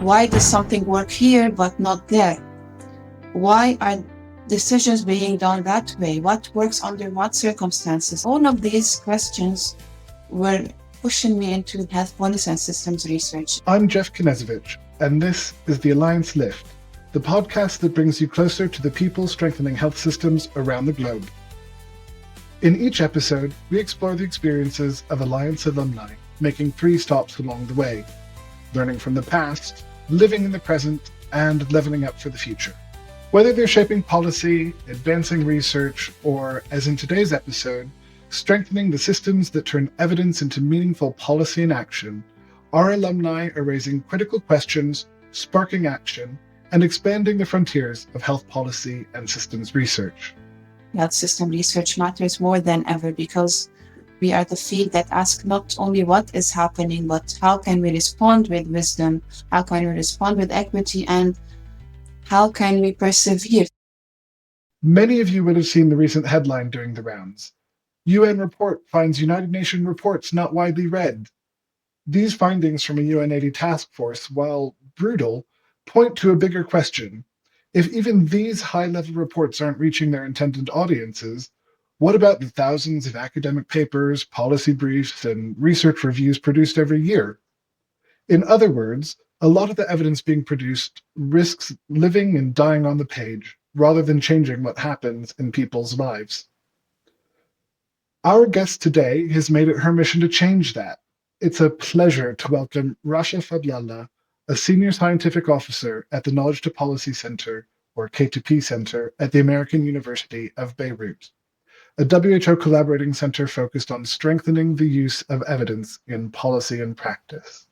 Why does something work here but not there? Why are decisions being done that way? What works under what circumstances? All of these questions were pushing me into health policy and systems research. I'm Jeff Knezovich, and this is the Alliance Lift, the podcast that brings you closer to the people strengthening health systems around the globe. In each episode, we explore the experiences of Alliance alumni, making 3 stops along the way, learning from the past, living in the present, and leveling up for the future. Whether they're shaping policy, advancing research, or, as in today's episode, strengthening the systems that turn evidence into meaningful policy and action, our alumni are raising critical questions, sparking action, and expanding the frontiers of health policy and systems research. Health system research matters more than ever because we are the field that asks not only what is happening, but how can we respond with wisdom, how can we respond with equity, and how can we persevere? Many of you would have seen the recent headline doing the rounds. UN report finds United Nations reports not widely read. These findings from a UN-80 task force, while brutal, point to a bigger question. If even these high-level reports aren't reaching their intended audiences, what about the thousands of academic papers, policy briefs, and research reviews produced every year? In other words, a lot of the evidence being produced risks living and dying on the page, rather than changing what happens in people's lives. Our guest today has made it her mission to change that. It's a pleasure to welcome Racha Fadlallah, a Senior Scientific Officer at the Knowledge to Policy Center, or K2P Center, at the American University of Beirut, a WHO collaborating center focused on strengthening the use of evidence in policy and practice.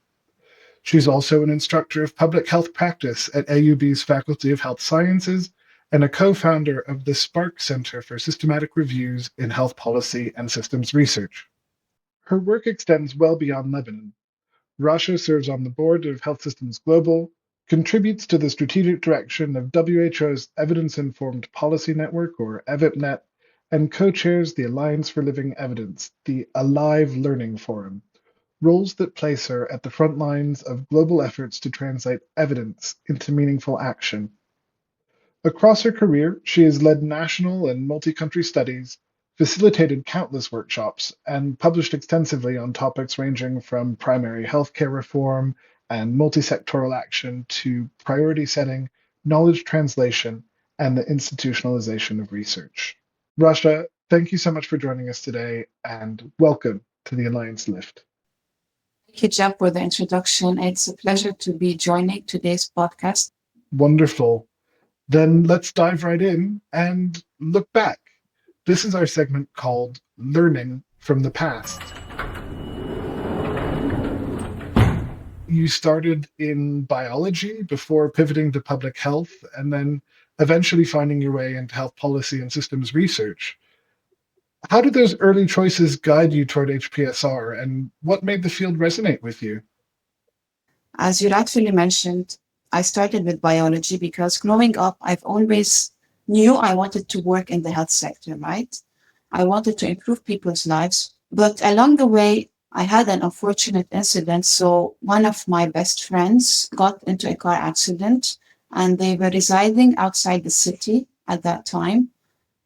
She's also an instructor of public health practice at AUB's Faculty of Health Sciences and a co-founder of the Spark Center for Systematic Reviews in Health Policy and Systems Research. Her work extends well beyond Lebanon. Racha serves on the board of Health Systems Global, contributes to the strategic direction of WHO's Evidence-Informed Policy Network, or EVIPNet, and co-chairs the Alliance for Living Evidence, the Alive Learning Forum, roles that place her at the front lines of global efforts to translate evidence into meaningful action. Across her career, she has led national and multi-country studies, facilitated countless workshops, and published extensively on topics ranging from primary healthcare reform and multi-sectoral action to priority setting, knowledge translation, and the institutionalization of research. Racha, thank you so much for joining us today, and welcome to the Alliance Lift. Thank you, Jeff, for the introduction. It's a pleasure to be joining today's podcast. Wonderful. Then let's dive right in and look back. This is our segment called Learning from the Past. You started in biology before pivoting to public health and then eventually finding your way into health policy and systems research. How did those early choices guide you toward HPSR, and what made the field resonate with you? As you rightfully mentioned, I started with biology because growing up, I've always knew I wanted to work in the health sector, right? I wanted to improve people's lives. But along the way, I had an unfortunate incident. So one of my best friends got into a car accident and they were residing outside the city at that time.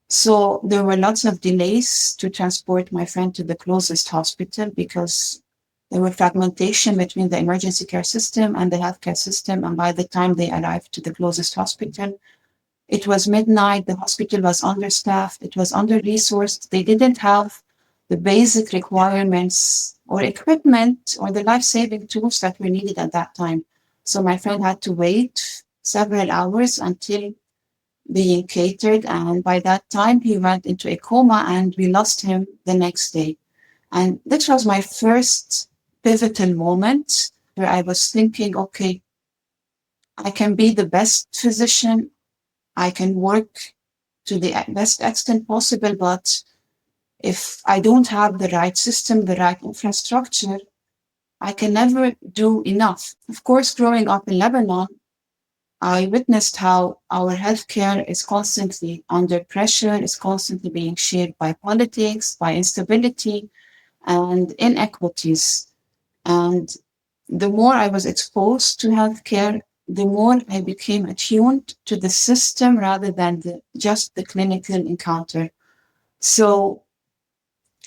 So there were lots of delays to transport my friend to the closest hospital because there were fragmentation between the emergency care system and the healthcare system. And by the time they arrived to the closest hospital, it was midnight. The hospital was understaffed. It was under-resourced. They didn't have the basic requirements or equipment or the life-saving tools that were needed at that time. So my friend had to wait several hours until being catered. And by that time, he went into a coma and we lost him the next day. And that was my first pivotal moment where I was thinking, okay, I can be the best physician. I can work to the best extent possible, but if I don't have the right system, the right infrastructure, I can never do enough. Of course, growing up in Lebanon, I witnessed how our healthcare is constantly under pressure, is constantly being shaped by politics, by instability, and inequities. And The more I was exposed to healthcare, the more I became attuned to the system rather than just the clinical encounter. So,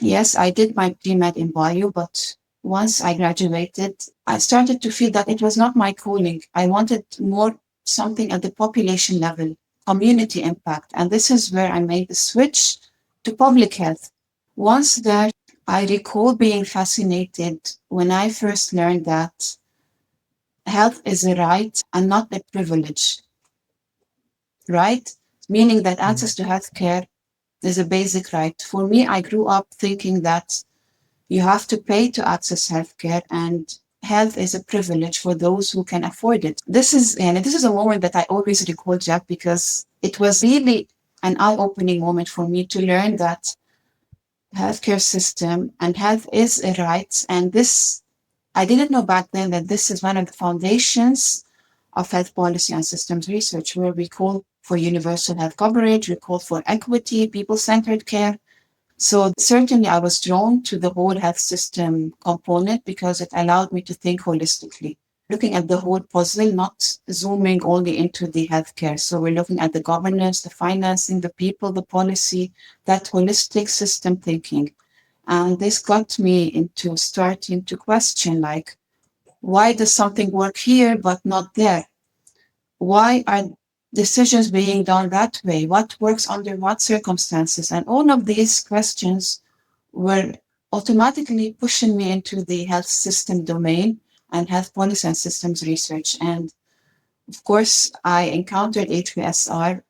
yes, I did my pre-med in bio, but once I graduated, I started to feel that it was not my calling. I wanted more something at the population level, community impact. And this is where I made the switch to public health. Once there, I recall being fascinated when I first learned that health is a right and not a privilege, right? Meaning that access to healthcare is a basic right. For me, I grew up thinking that you have to pay to access healthcare, and health is a privilege for those who can afford it. This is a moment that I always recall, Jack, because it was really an eye-opening moment for me to learn that healthcare system and health is a right. And this, I didn't know back then that this is one of the foundations of health policy and systems research, where we call for universal health coverage, we call for equity, people-centered care. So certainly I was drawn to the whole health system component because it allowed me to think holistically, looking at the whole puzzle, not zooming only into the healthcare. So we're looking at the governance, the financing, the people, the policy, that holistic system thinking. And this got me into starting to question, like, why does something work here but not there? Why are decisions being done that way? What works under what circumstances? And all of these questions were automatically pushing me into the health system domain and health policy and systems research. And of course, I encountered HBSR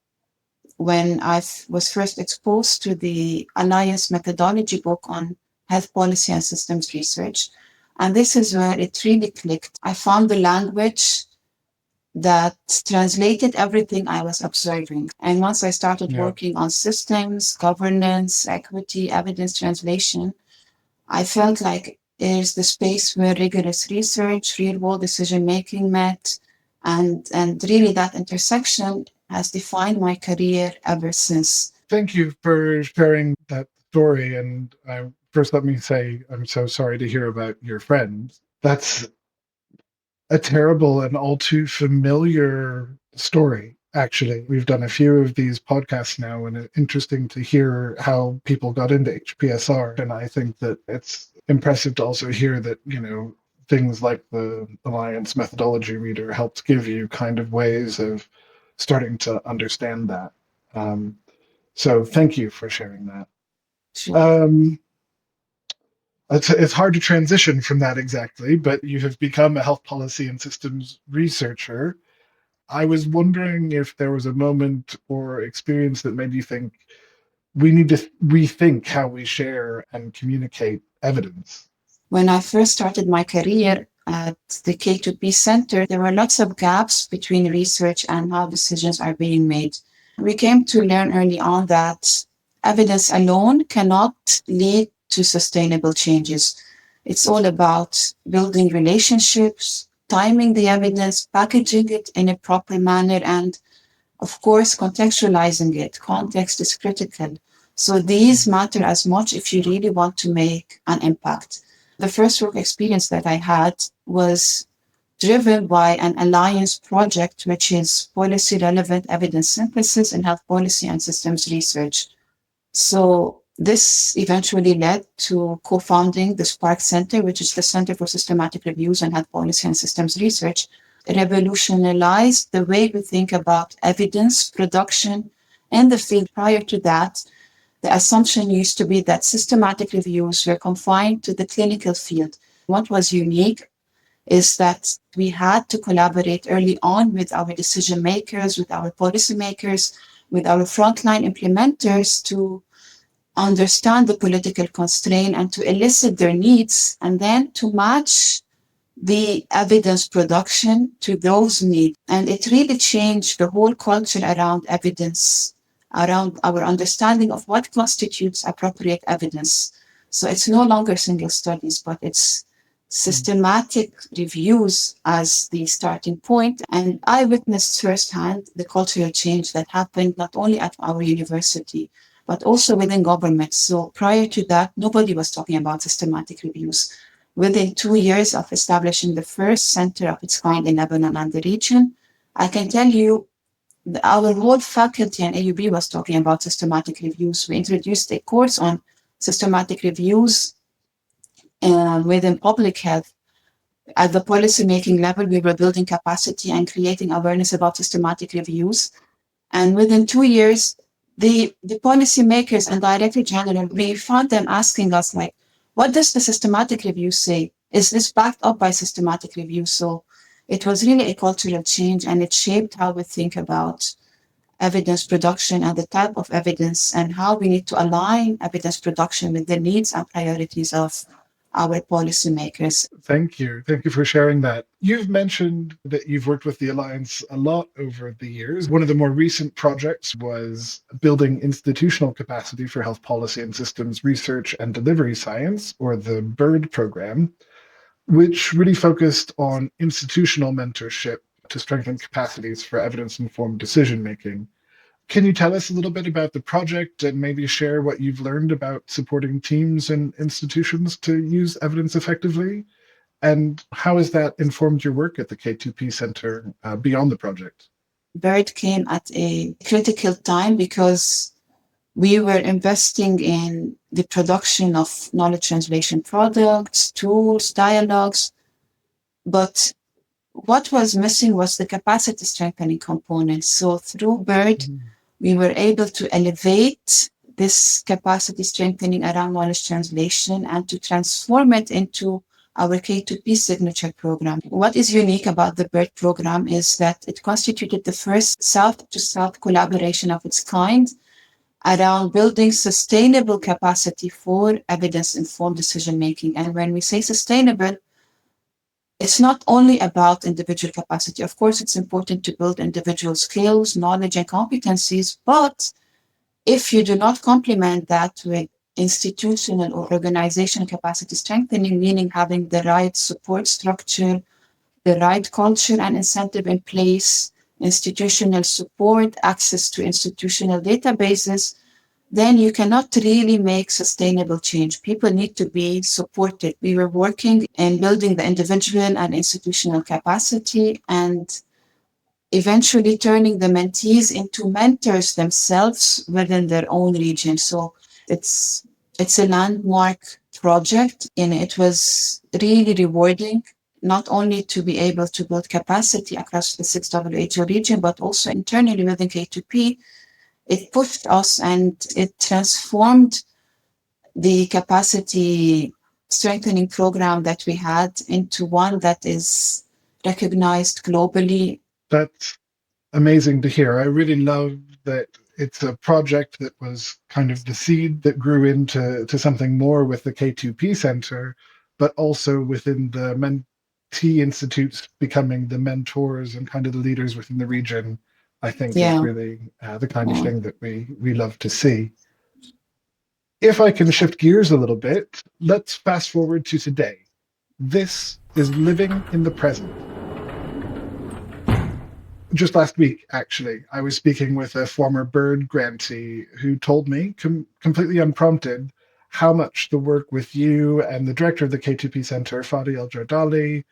when I was first exposed to the Alliance methodology book on health policy and systems research. And this is where it really clicked. I found the language that translated everything I was observing. And once I started working on systems, governance, equity, evidence translation, I felt like there's the space where rigorous research, real world decision making met. And really that intersection has defined my career ever since. Thank you for sharing that story. And first, let me say, I'm so sorry to hear about your friend. That's a terrible and all too familiar story, actually. We've done a few of these podcasts now, and it's interesting to hear how people got into HPSR. And I think that it's impressive to also hear that, things like the Alliance methodology reader helped give you kind of ways of starting to understand that. So thank you for sharing that. Sure. It's hard to transition from that exactly, but you have become a health policy and systems researcher. I was wondering if there was a moment or experience that made you think we need to rethink how we share and communicate evidence. When I first started my career at the K2P Center, there were lots of gaps between research and how decisions are being made. We came to learn early on that evidence alone cannot lead to sustainable changes. It's all about building relationships, timing the evidence, packaging it in a proper manner, and of course, contextualizing it. Context is critical. So these matter as much if you really want to make an impact. The first work experience that I had was driven by an alliance project, which is policy relevant evidence synthesis in health policy and systems research. So this eventually led to co-founding the Spark Center, which is the Center for Systematic Reviews on Health Policy and Systems Research. It revolutionized the way we think about evidence production in the field. Prior to that, the assumption used to be that systematic reviews were confined to the clinical field. What was unique is that we had to collaborate early on with our decision makers, with our policymakers, with our frontline implementers to understand the political constraint and to elicit their needs, and then to match the evidence production to those needs. And it really changed the whole culture around evidence, around our understanding of what constitutes appropriate evidence. So it's no longer single studies, but it's systematic reviews as the starting point. And I witnessed firsthand the cultural change that happened not only at our university, but also within government. So prior to that, nobody was talking about systematic reviews. within 2 years of establishing the first center of its kind in Lebanon and the region. I can tell you our whole faculty and AUB was talking about systematic reviews. We introduced a course on systematic reviews within public health. At the policymaking level, we were building capacity and creating awareness about systematic reviews. And within 2 years, the policymakers and director general, we found them asking us, like, what does the systematic review say? Is this backed up by systematic review? So it was really a cultural change, and it shaped how we think about evidence production and the type of evidence and how we need to align evidence production with the needs and priorities of our policymakers. Thank you. Thank you for sharing that. You've mentioned that you've worked with the Alliance a lot over the years. One of the more recent projects was building institutional capacity for health policy and systems research and delivery science, or the BIRD program, which really focused on institutional mentorship to strengthen capacities for evidence-informed decision-making. Can you tell us a little bit about the project and maybe share what you've learned about supporting teams and institutions to use evidence effectively? And how has that informed your work at the K2P Center beyond the project? BIRD came at a critical time because we were investing in the production of knowledge translation products, tools, dialogues, but what was missing was the capacity strengthening component. So through BIRD, we were able to elevate this capacity strengthening around knowledge translation and to transform it into our K2P signature program. What is unique about the BIRD program is that it constituted the first South-to-South collaboration of its kind around building sustainable capacity for evidence-informed decision-making. And when we say sustainable, it's not only about individual capacity. Of course, it's important to build individual skills, knowledge, and competencies. But if you do not complement that with institutional or organizational capacity strengthening, meaning having the right support structure, the right culture and incentive in place, institutional support, access to institutional databases, then you cannot really make sustainable change. People need to be supported. We were working in building the individual and institutional capacity and eventually turning the mentees into mentors themselves within their own region. So it's a landmark project, and it was really rewarding, not only to be able to build capacity across the 6 WHO region, but also internally within K2P. It pushed us and it transformed the capacity strengthening program that we had into one that is recognized globally. That's amazing to hear. I really love that it's a project that was kind of the seed that grew into something more with the K2P Center, but also within the mentee institutes becoming the mentors and kind of the leaders within the region. I think is really the kind of thing that we love to see. If I can shift gears a little bit, let's fast forward to today. This is living in the present. Just last week, actually, I was speaking with a former BIRD grantee who told me, completely unprompted, how much the work with you and the director of the K2P Center, Fadi El-Jardali,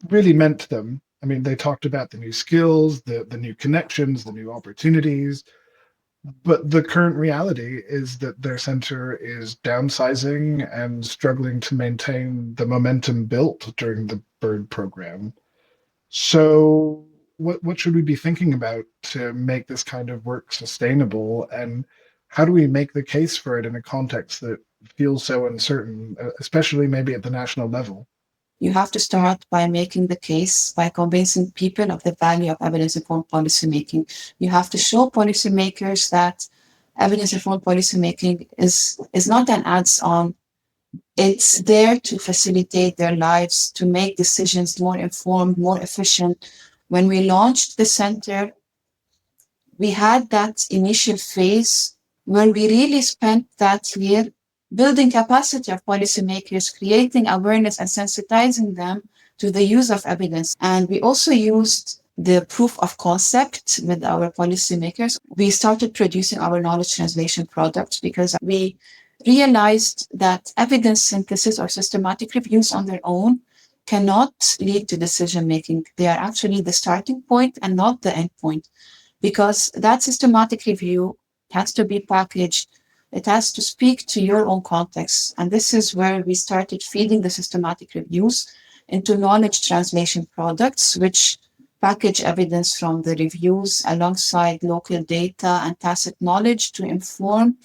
really meant to them. I mean, they talked about the new skills, the new connections, the new opportunities. But the current reality is that their center is downsizing and struggling to maintain the momentum built during the BIRD program. So what should we be thinking about to make this kind of work sustainable? And how do we make the case for it in a context that feels so uncertain, especially maybe at the national level? You have to start by making the case, by convincing people of the value of evidence-informed policymaking. You have to show policymakers that evidence-informed policymaking is not an add-on. It's there to facilitate their lives, to make decisions more informed, more efficient. When we launched the center, we had that initial phase where we really spent that year building capacity of policymakers, creating awareness and sensitizing them to the use of evidence. And we also used the proof of concept with our policymakers. We started producing our knowledge translation products because we realized that evidence synthesis or systematic reviews on their own cannot lead to decision making. They are actually the starting point and not the end point, because that systematic review has to be packaged. It has to speak to your own context. And this is where we started feeding the systematic reviews into knowledge translation products, which package evidence from the reviews alongside local data and tacit knowledge to inform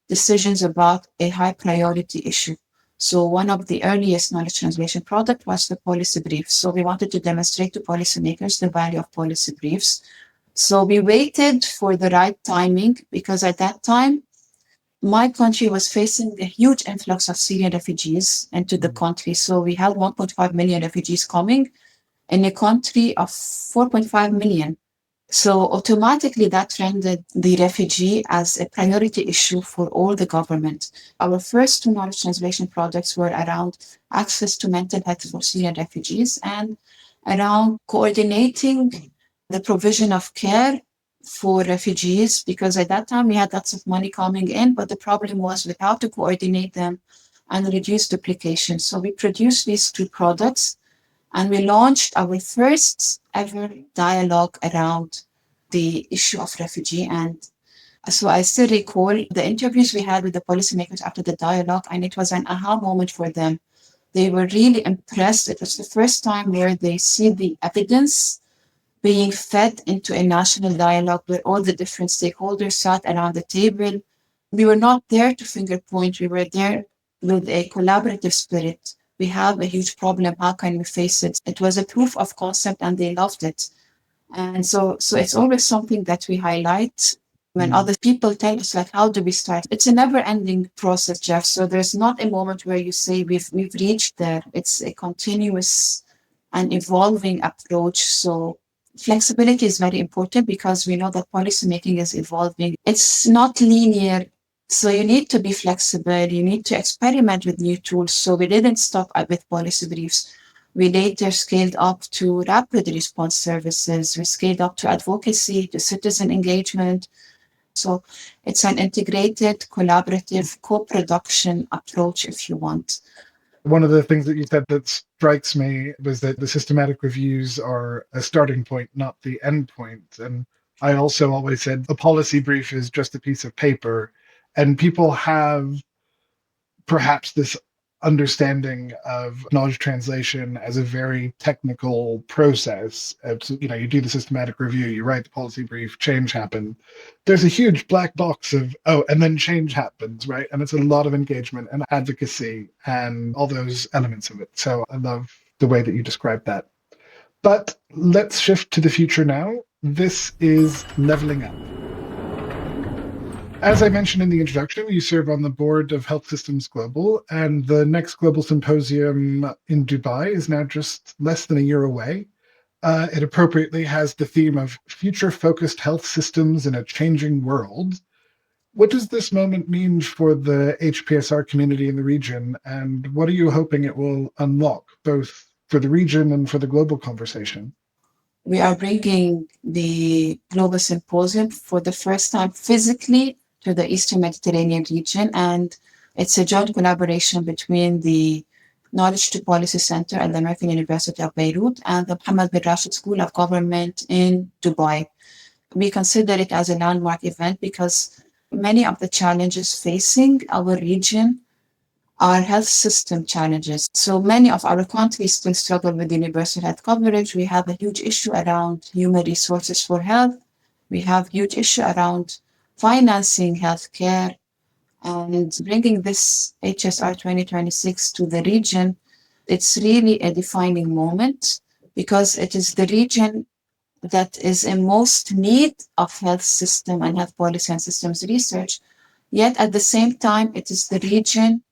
decisions about a high priority issue. So one of the earliest knowledge translation product was the policy brief. So we wanted to demonstrate to policymakers the value of policy briefs. So we waited for the right timing, because at that time, my country was facing a huge influx of Syrian refugees into the country. So we had 1.5 million refugees coming in a country of 4.5 million. So automatically that rendered the refugee as a priority issue for all the government. Our first two knowledge translation projects were around access to mental health for Syrian refugees and around coordinating the provision of care for refugees, because at that time we had lots of money coming in, but the problem was with how to coordinate them and reduce duplication. So we produced these two products, and we launched our first ever dialogue around the issue of refugee. And so I still recall the interviews we had with the policymakers after the dialogue, and it was an aha moment for them. They were really impressed. It was the first time where they see the evidence being fed into a national dialogue where all the different stakeholders sat around the table. We were not there to finger point. We were there with a collaborative spirit. We have a huge problem. How can we face it? It was a proof of concept and they loved it. And so it's always something that we highlight when other people tell us, like, how do we start? It's a never ending process, Jeff. So there's not a moment where you say we've reached there. It's a continuous and evolving approach. So flexibility is very important because we know that policymaking is evolving. It's not linear. So you need to be flexible. You need to experiment with new tools. So we didn't stop with policy briefs. We later scaled up to rapid response services. We scaled up to advocacy, to citizen engagement. So it's an integrated, collaborative, co-production approach, if you want. One of the things that you said that strikes me was that the systematic reviews are a starting point, not the end point. And I also always said a policy brief is just a piece of paper, and people have perhaps this understanding of knowledge translation as a very technical process. So, you do the systematic review, you write the policy brief, change happened. There's a huge black box of, and then change happens, right? And it's a lot of engagement and advocacy and all those elements of it. So I love the way that you described that. But let's shift to the future now. This is leveling up. As I mentioned in the introduction, you serve on the board of Health Systems Global, and the next Global Symposium in Dubai is now just less than a year away. It appropriately has the theme of future-focused health systems in a changing world. What does this moment mean for the HPSR community in the region, and what are you hoping it will unlock, both for the region and for the global conversation? We are bringing the Global Symposium for the first time physically to the Eastern Mediterranean region, and it's a joint collaboration between the Knowledge to Policy Center at the American University of Beirut and the Mohammed bin Rashid School of Government in Dubai. We consider it as a landmark event because many of the challenges facing our region are health system challenges. So many of our countries still struggle with universal health coverage. We have a huge issue around human resources for health. We have huge issue around financing healthcare, and bringing this HSR 2026 to the region. It's really a defining moment because it is the region that is in most need of health system and health policy and systems research. Yet at the same time, it is the region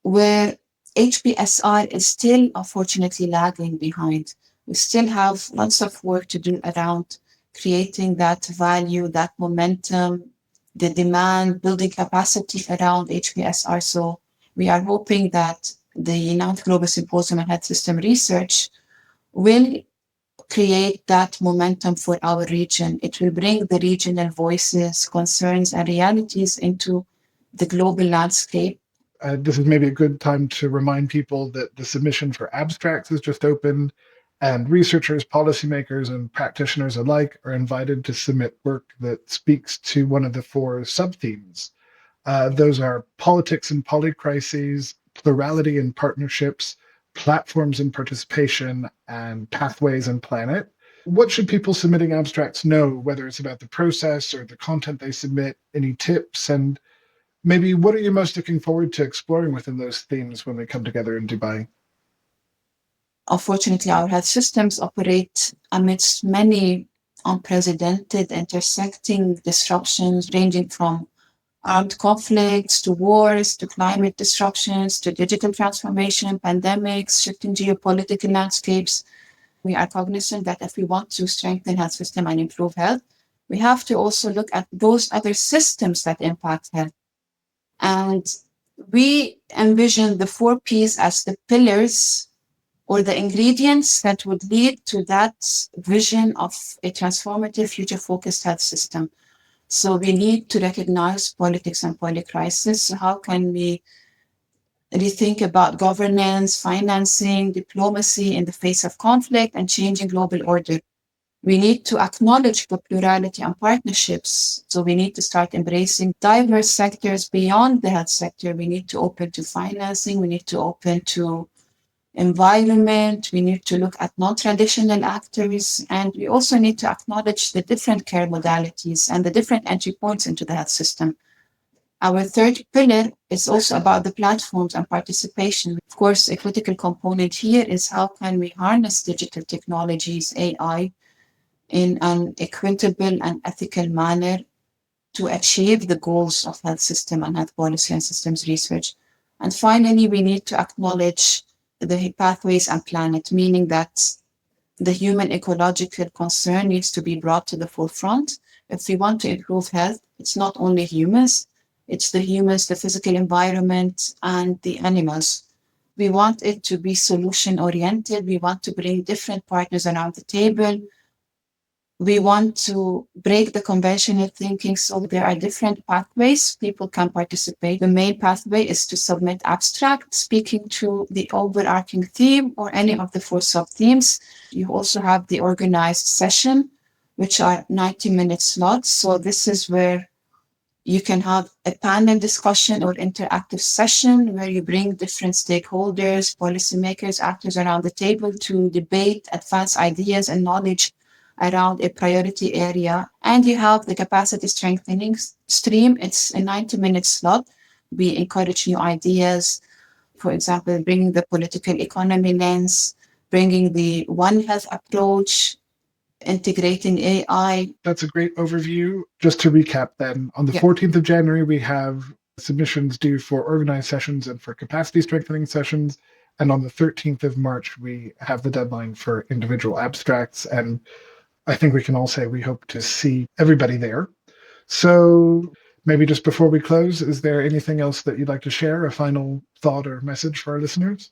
where HPSR is still unfortunately lagging behind. We still have lots of work to do around creating that value, that momentum, the demand, building capacity around HPSR. So we are hoping that the Ninth Global Symposium on Health System Research will create that momentum for our region. It will bring the regional voices, concerns, and realities into the global landscape. This is maybe a good time to remind people that the submission for abstracts is just opened, and researchers, policymakers, and practitioners alike are invited to submit work that speaks to one of the four sub-themes. Those are politics and polycrises, plurality and partnerships, platforms and participation, and pathways and planet. What should people submitting abstracts know, whether it's about the process or the content they submit, any tips, and maybe what are you most looking forward to exploring within those themes when we come together in Dubai? Unfortunately, our health systems operate amidst many unprecedented intersecting disruptions ranging from armed conflicts to wars to climate disruptions to digital transformation, pandemics, shifting geopolitical landscapes. We are cognizant that if we want to strengthen health system and improve health, we have to also look at those other systems that impact health. And we envision the four P's as the pillars or the ingredients that would lead to that vision of a transformative, future-focused health system. So we need to recognize politics and polycrisis. How can we rethink about governance, financing, diplomacy in the face of conflict and changing global order? We need to acknowledge the plurality and partnerships. So we need to start embracing diverse sectors beyond the health sector. We need to open to financing. We need to open to environment. We need to look at non-traditional actors. And we also need to acknowledge the different care modalities and the different entry points into the health system. Our third pillar is also about the platforms and participation. Of course, a critical component here is how can we harness digital technologies, AI, in an equitable and ethical manner to achieve the goals of health system and health policy and systems research. And finally, we need to acknowledge the pathways and planet, meaning that the human ecological concern needs to be brought to the forefront. If we want to improve health, it's not only humans, it's the humans, the physical environment, and the animals. We want it to be solution-oriented. We want to bring different partners around the table. We want to break the conventional thinking, so there are different pathways people can participate. The main pathway is to submit abstract speaking to the overarching theme or any of the four sub-themes. You also have the organized session, which are 90-minute slots. So this is where you can have a panel discussion or interactive session where you bring different stakeholders, policymakers, actors around the table to debate, advance ideas and knowledge around a priority area. And you have the capacity strengthening stream. It's a 90-minute slot. We encourage new ideas, for example, bringing the political economy lens, bringing the One Health approach, integrating AI. That's a great overview. Just to recap then, on the 14th of January, we have submissions due for organized sessions and for capacity strengthening sessions. And on the 13th of March, we have the deadline for individual abstracts. And I think we can all say we hope to see everybody there. So maybe just before we close, is there anything else that you'd like to share, a final thought or message for our listeners?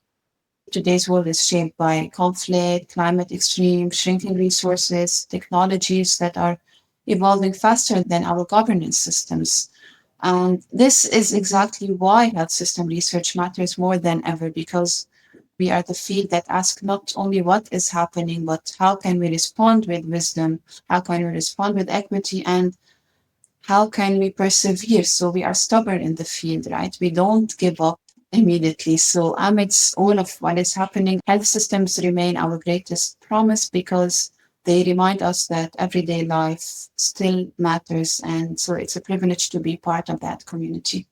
Today's world is shaped by conflict, climate extremes, shrinking resources, technologies that are evolving faster than our governance systems. And this is exactly why health system research matters more than ever, because we are the field that asks not only what is happening, but how can we respond with wisdom? How can we respond with equity? And how can we persevere? So we are stubborn in the field, right? We don't give up immediately. So amidst all of what is happening, health systems remain our greatest promise because they remind us that everyday life still matters. And so it's a privilege to be part of that community.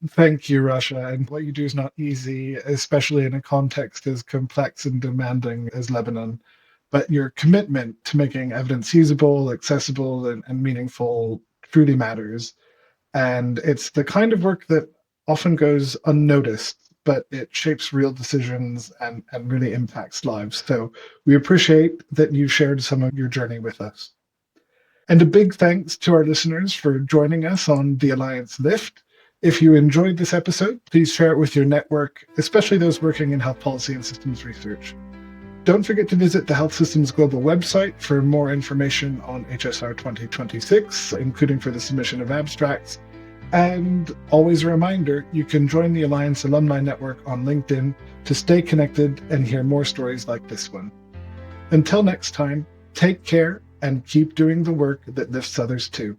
Thank you, Racha. And what you do is not easy, especially in a context as complex and demanding as Lebanon. But your commitment to making evidence usable, accessible, and meaningful truly matters. And it's the kind of work that often goes unnoticed, but it shapes real decisions and really impacts lives. So we appreciate that you shared some of your journey with us. And a big thanks to our listeners for joining us on the Alliance Lift. If you enjoyed this episode, please share it with your network, especially those working in health policy and systems research. Don't forget to visit the Health Systems Global website for more information on HSR 2026, including for the submission of abstracts. And always a reminder, you can join the Alliance Alumni Network on LinkedIn to stay connected and hear more stories like this one. Until next time, take care and keep doing the work that lifts others too.